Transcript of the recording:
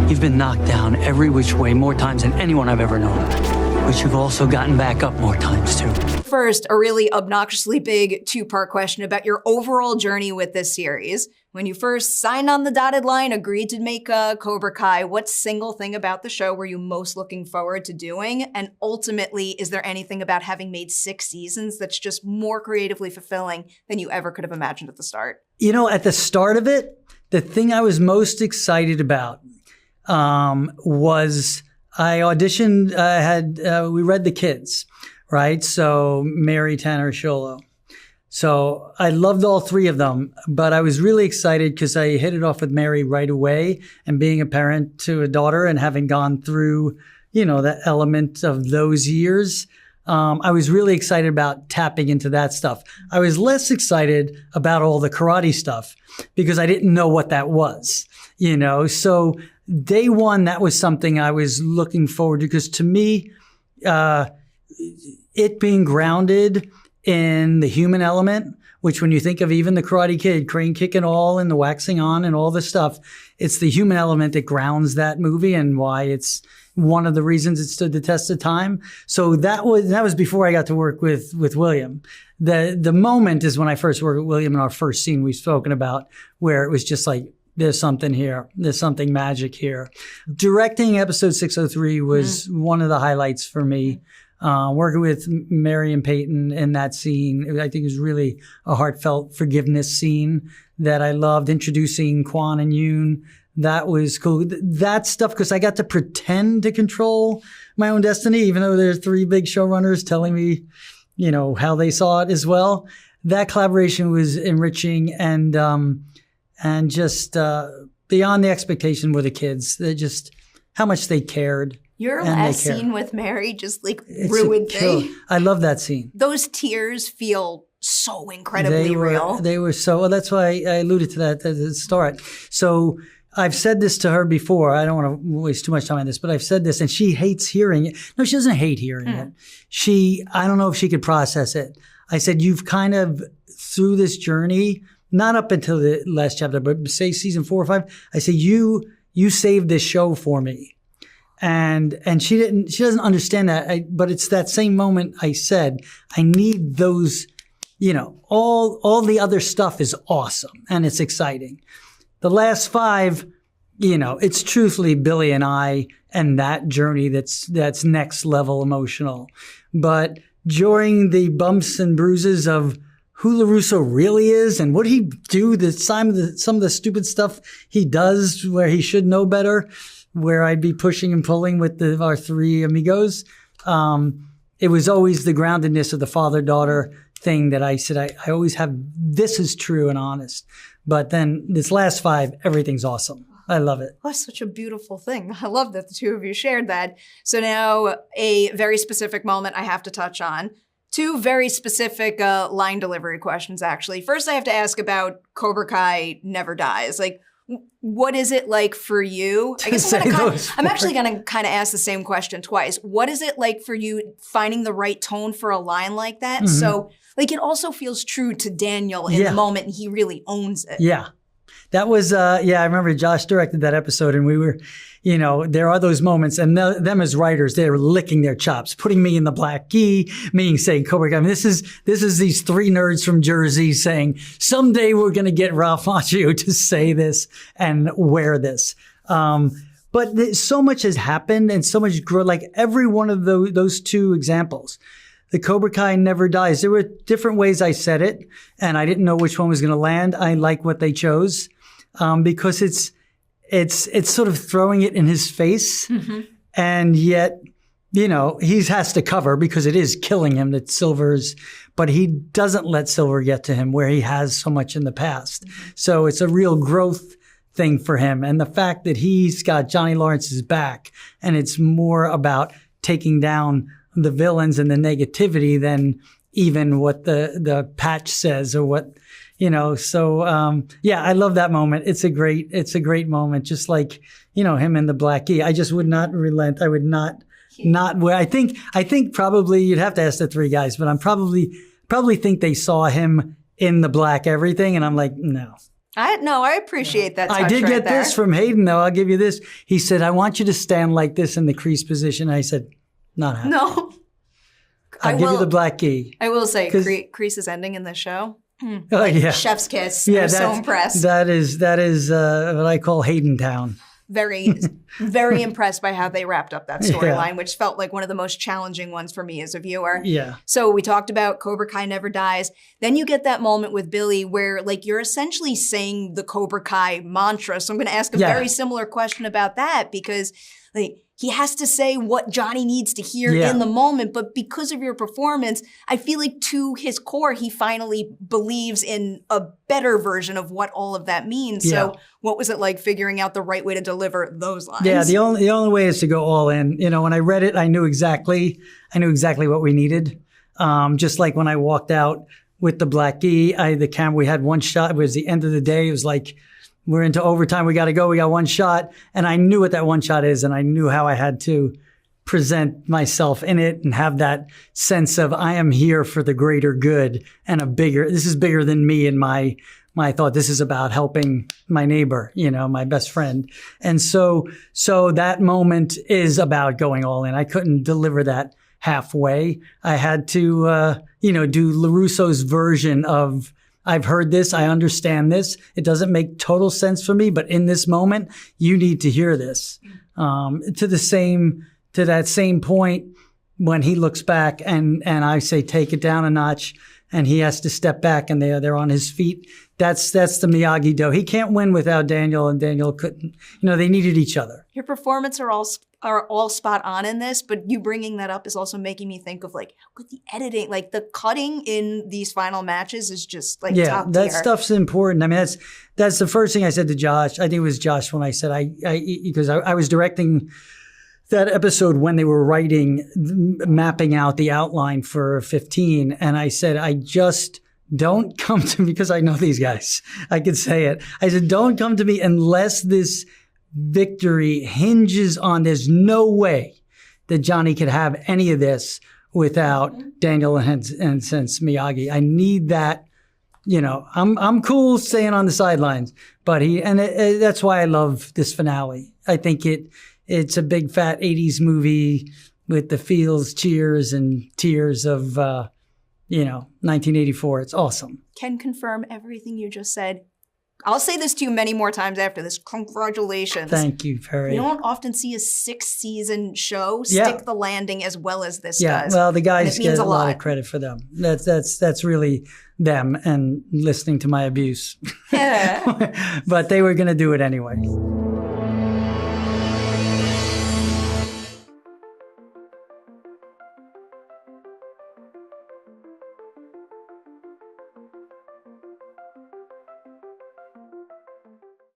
You've been knocked down every which way more times than anyone I've ever known. But you've also gotten back up more times, too. First, a really obnoxiously big two-part question about your overall journey with this series. When you first signed on the dotted line, agreed to make Cobra Kai, what single thing about the show were you most looking forward to doing? And ultimately, is there anything about having made 6 seasons that's just more creatively fulfilling than you ever could have imagined at the start? You know, at the start of it, the thing I was most excited about was I auditioned, we read The Kids, right? So Mary, Tanner, Sholo. So I loved all 3 of them, but I was really excited because I hit it off with Mary right away, and being a parent to a daughter and having gone through, you know, that element of those years, I was really excited about tapping into that stuff. I was less excited about all the karate stuff because I didn't know what that was, you know? So day one, that was something I was looking forward to because to me, it being grounded in the human element, which when you think of even the Karate Kid, crane kick and all, and the waxing on and all this stuff, it's the human element that grounds that movie and why it's one of the reasons it stood the test of time. So that was before I got to work with William. The moment is when I first worked with William in our first scene we've spoken about, where it was just like, there's something here. There's something magic here. Directing episode 603 was one of the highlights for me. Working with Mary and Peyton in that scene, I think it was really a heartfelt forgiveness scene that I loved. Introducing Quan and Yoon, that was cool. That stuff, because I got to pretend to control my own destiny, even though there's 3 big showrunners telling me, you know, how they saw it as well. That collaboration was enriching and just beyond the expectation with the kids. They just how much they cared. Your last scene with Mary just like ruined me. I love that scene. Those tears feel so incredibly real. They were so, well, that's why I alluded to that at the start. So I've said this to her before. I don't want to waste too much time on this, but I've said this and she hates hearing it. No, she doesn't hate hearing it. I don't know if she could process it. I said, you've kind of, through this journey, not up until the last chapter, but say season 4 or 5, I say, you saved this show for me. And she doesn't understand that. But it's that same moment I said, I need those, you know, all the other stuff is awesome and it's exciting. The last 5, you know, it's truthfully Billy and I and that journey that's next level emotional. But during the bumps and bruises of who LaRusso really is and what he do, some of the stupid stuff he does where he should know better, where I'd be pushing and pulling with our 3 amigos. It was always the groundedness of the father-daughter thing that I said, I always have, this is true and honest. But then this last 5, everything's awesome. I love it. That's such a beautiful thing. I love that the 2 of you shared that. So now a very specific moment I have to touch on. 2 very specific line delivery questions, actually. First, I have to ask about Cobra Kai Never Dies. Like, what is it like for you? I guess I'm actually going to kind of ask the same question twice. What is it like for you finding the right tone for a line like that? So, like, it also feels true to Daniel in the moment, and he really owns it. Yeah. That was, I remember Josh directed that episode and we were, you know, there are those moments and them as writers, they're licking their chops, putting me in the black gi, me saying Cobra Kai. I mean, this is these 3 nerds from Jersey saying, someday we're going to get Ralph Macchio to say this and wear this. But so much has happened and so much growth, like every one of those 2 examples. The Cobra Kai Never Dies. There were different ways I said it, and I didn't know which one was going to land. I like what they chose because it's sort of throwing it in his face, and yet, you know, he has to cover because it is killing him that Silver's, but he doesn't let Silver get to him where he has so much in the past. So it's a real growth thing for him, and the fact that he's got Johnny Lawrence's back, and it's more about taking down the villains and the negativity than even what the patch says or what, you know. So, I love that moment. It's a great moment. Just like, you know, him in the black gi. I just would not relent. I would not where I think probably you'd have to ask the 3 guys, but I'm probably think they saw him in the black everything. And I'm like, no. I appreciate that touch I did right get there. this from Hayden, though. I'll give you this. He said, I want you to stand like this in the crease position. I said, not happening. No. I'll give you the black gi. I will say, Crease is ending in this show. Oh, yeah. Chef's kiss. Yeah, I'm so impressed. That is what I call Hayden Town. Very, very impressed by how they wrapped up that storyline, which felt like one of the most challenging ones for me as a viewer. Yeah. So we talked about Cobra Kai never dies. Then you get that moment with Billy where like you're essentially saying the Cobra Kai mantra. So I'm going to ask a very similar question about that because like he has to say what Johnny needs to hear in the moment. But because of your performance, I feel like to his core, he finally believes in a better version of what all of that means. Yeah. So what was it like figuring out the right way to deliver those lines? Yeah, the only way is to go all in. You know, when I read it, I knew exactly what we needed. Just like when I walked out with the black gi, the camera, we had one shot. It was the end of the day. It was like, we're into overtime. We got to go. We got one shot. And I knew what that one shot is. And I knew how I had to present myself in it and have that sense of I am here for the greater good and this is bigger than me and my thought. This is about helping my neighbor, you know, my best friend. And so that moment is about going all in. I couldn't deliver that halfway. I had to, do LaRusso's version of, I've heard this. I understand this. It doesn't make total sense for me, but in this moment, you need to hear this. To that same point when he looks back and I say, take it down a notch and he has to step back and they're on his feet. That's the Miyagi-Do. He can't win without Daniel and Daniel couldn't, they needed each other. Your performances are all spot on in this, but you bringing that up is also making me think of like how good the editing, like the cutting in these final matches is just like top tier. That stuff's important. I mean, that's the first thing I said to Josh. I think it was Josh when I said because I was directing that episode when they were mapping out the outline for 15, and I said, I just don't come to me because I know these guys. I could say it. I said, don't come to me unless this victory hinges on there's no way that Johnny could have any of without Daniel and since Miyagi. I need that. I'm cool staying on the sidelines, but that's why I love this finale. I think it's a big fat 80s movie with the feels, cheers, and tears of 1984. It's awesome. Can confirm everything you just said. I'll say this to you many more times after this. Congratulations. Thank you, Perri. You don't often see a 6-season show stick the landing as well as this does. Well, the guys get a lot of credit for them. That's really them and listening to my abuse. But they were going to do it anyway.